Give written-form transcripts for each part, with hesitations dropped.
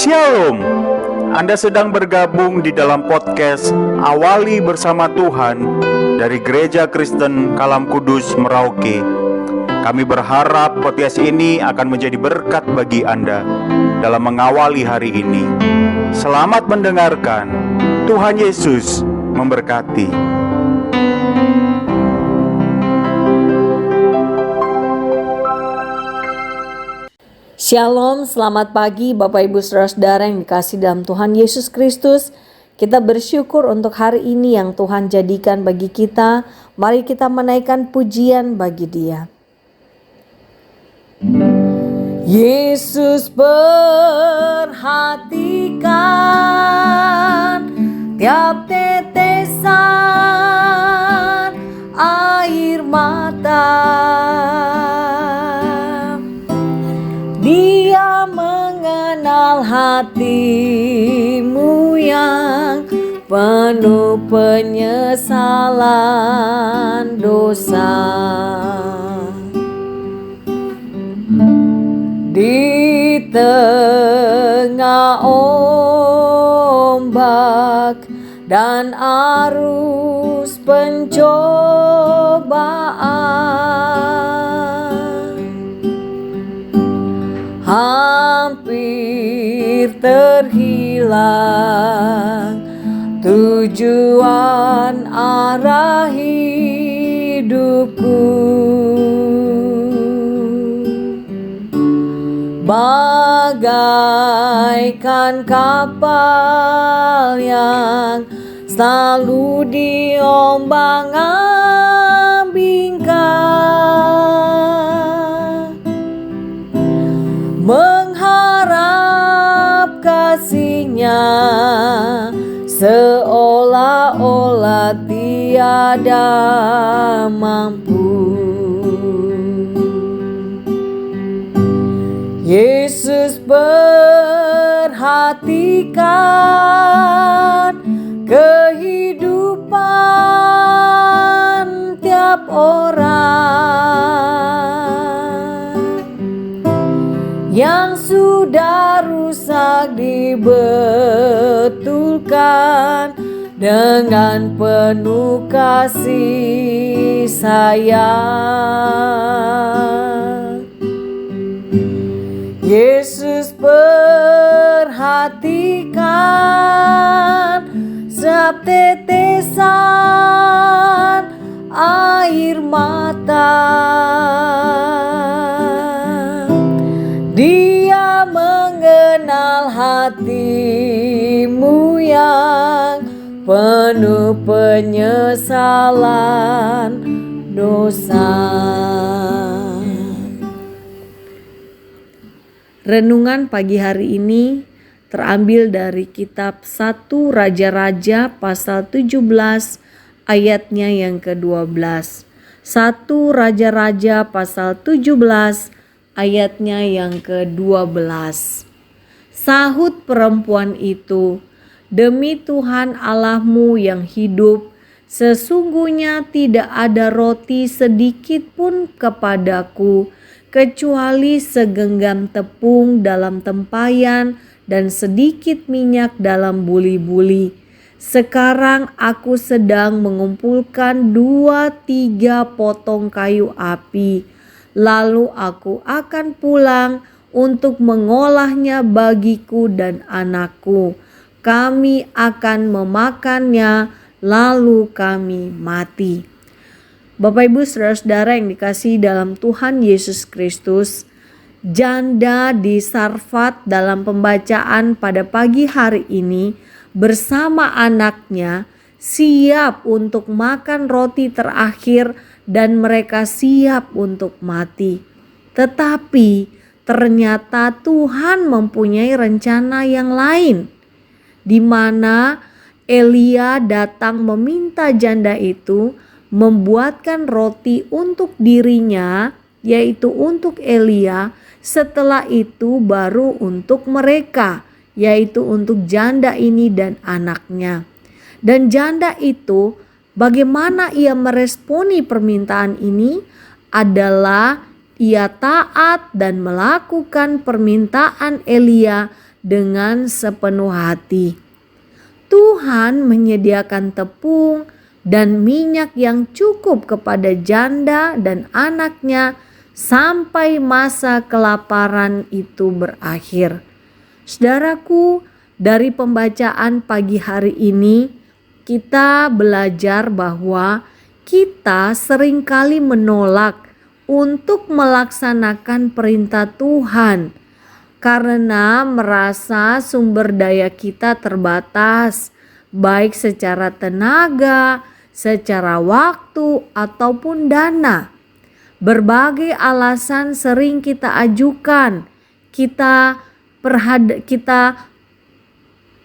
Shalom. Anda sedang bergabung di dalam podcast Awali Bersama Tuhan dari Gereja Kristen Kalam Kudus Merauke. Kami berharap podcast ini akan menjadi berkat bagi Anda dalam mengawali hari ini. Selamat mendengarkan. Tuhan Yesus memberkati. Shalom, selamat pagi Bapak Ibu Saudara-saudara yang dikasihi dalam Tuhan Yesus Kristus. Kita bersyukur untuk hari ini yang Tuhan jadikan bagi kita. Mari kita menaikkan pujian bagi Dia. Yesus perhatikan tiap tetesan air mata. Dia mengenal hatimu yang penuh penyesalan dosa. Di tengah ombak dan arus pencobaan, hampir terhilang tujuan arah hidupku. Bagaikan kapal yang selalu diombang-ambingkan, mengharap kasih-Nya seolah-olah tiada mampu. Yesus perhatikan kehidupan tiap orang yang sudah rusak, dibetulkan dengan penuh kasih sayang. Yesus perhatikan setiap tetesan air mata. Dia mengenal hatimu yang penuh penyesalan dosa. Renungan pagi hari ini terambil dari kitab 1 Raja-Raja pasal 17 ayatnya yang ke-12. 1 Raja-Raja pasal 17 ayatnya yang ke-12. Sahut perempuan itu, "Demi Tuhan Allahmu yang hidup, sesungguhnya tidak ada roti sedikit pun kepadaku, kecuali segenggam tepung dalam tempayan dan sedikit minyak dalam buli-buli. Sekarang aku sedang mengumpulkan 2-3 potong kayu api, lalu aku akan pulang untuk mengolahnya bagiku dan anakku. Kami akan memakannya, lalu kami mati." Bapak Ibu Saudara-saudara yang dikasihi dalam Tuhan Yesus Kristus, janda di Sarfat dalam pembacaan pada pagi hari ini bersama anaknya siap untuk makan roti terakhir dan mereka siap untuk mati. Tetapi ternyata Tuhan mempunyai rencana yang lain, di mana Elia datang meminta janda itu membuatkan roti untuk dirinya, yaitu untuk Elia, setelah itu baru untuk mereka, yaitu untuk janda ini dan anaknya. Dan janda itu, bagaimana ia meresponi permintaan ini adalah ia taat dan melakukan permintaan Elia dengan sepenuh hati. Tuhan menyediakan tepung dan minyak yang cukup kepada janda dan anaknya sampai masa kelaparan itu berakhir. Saudaraku, dari pembacaan pagi hari ini kita belajar bahwa kita seringkali menolak untuk melaksanakan perintah Tuhan karena merasa sumber daya kita terbatas, baik secara tenaga, secara waktu, ataupun dana. Berbagai alasan sering kita ajukan, kita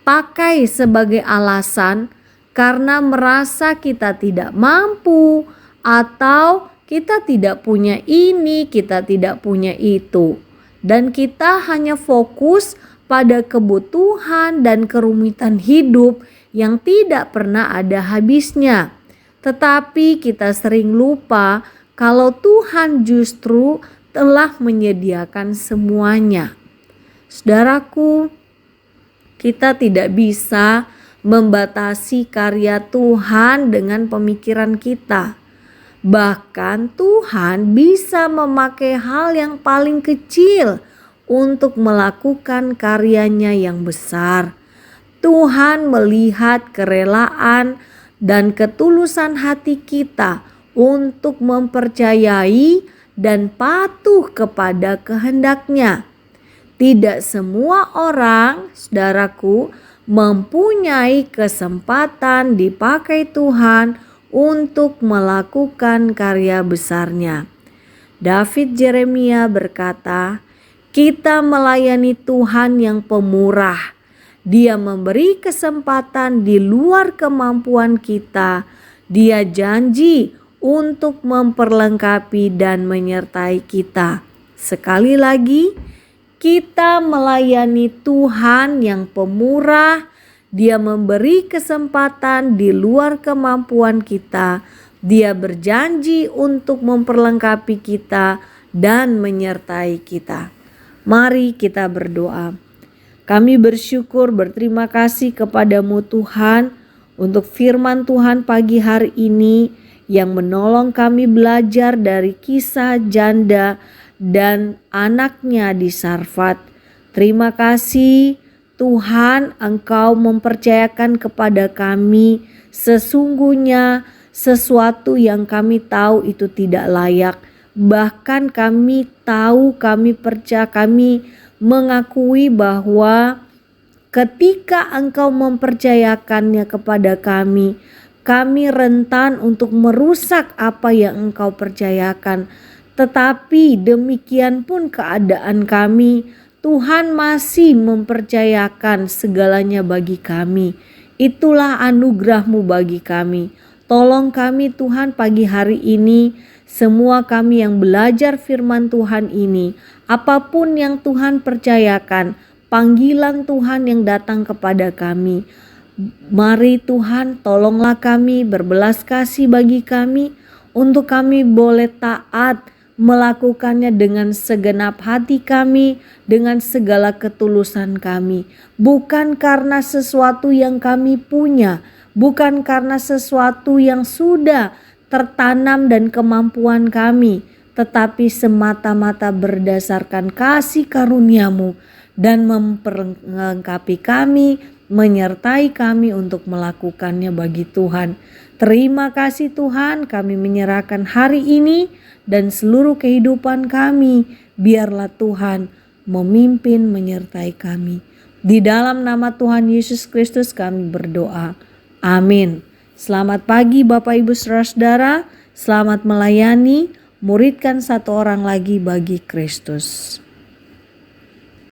pakai sebagai alasan karena merasa kita tidak mampu atau kita tidak punya ini, kita tidak punya itu. Dan kita hanya fokus pada kebutuhan dan kerumitan hidup yang tidak pernah ada habisnya. Tetapi kita sering lupa kalau Tuhan justru telah menyediakan semuanya. Saudaraku, kita tidak bisa membatasi karya Tuhan dengan pemikiran kita. Bahkan Tuhan bisa memakai hal yang paling kecil untuk melakukan karyanya yang besar. Tuhan melihat kerelaan dan ketulusan hati kita untuk mempercayai dan patuh kepada kehendak-Nya. Tidak semua orang, saudaraku, mempunyai kesempatan dipakai Tuhan untuk melakukan karya besarnya. David Jeremia berkata, kita melayani Tuhan yang pemurah. Dia memberi kesempatan di luar kemampuan kita. Dia janji untuk memperlengkapi dan menyertai kita. Sekali lagi, kita melayani Tuhan yang pemurah. Dia memberi kesempatan di luar kemampuan kita. Dia berjanji untuk memperlengkapi kita dan menyertai kita. Mari kita berdoa. Kami bersyukur, berterima kasih kepadamu Tuhan untuk firman Tuhan pagi hari ini yang menolong kami belajar dari kisah janda dan anaknya di Sarfat. Terima kasih Tuhan, Engkau mempercayakan kepada kami sesungguhnya sesuatu yang kami tahu itu tidak layak. Bahkan kami tahu, kami percaya, kami mengakui bahwa ketika Engkau mempercayakannya kepada kami, kami rentan untuk merusak apa yang Engkau percayakan. Tetapi demikian pun keadaan kami, Tuhan masih mempercayakan segalanya bagi kami. Itulah anugerah-Mu bagi kami. Tolong kami Tuhan pagi hari ini, semua kami yang belajar firman Tuhan ini, apapun yang Tuhan percayakan, panggilan Tuhan yang datang kepada kami. Mari Tuhan tolonglah kami, berbelas kasih bagi kami, untuk kami boleh taat melakukannya dengan segenap hati kami, dengan segala ketulusan kami. Bukan karena sesuatu yang kami punya, bukan karena sesuatu yang sudah tertanam dan kemampuan kami, tetapi semata-mata berdasarkan kasih karunia-Mu dan memperlengkapi kami, menyertai kami untuk melakukannya bagi Tuhan. Terima kasih Tuhan, kami menyerahkan hari ini dan seluruh kehidupan kami. Biarlah Tuhan memimpin, menyertai kami. Di dalam nama Tuhan Yesus Kristus kami berdoa. Amin. Selamat pagi Bapak Ibu Saudara-saudara. Selamat melayani, muridkan satu orang lagi bagi Kristus.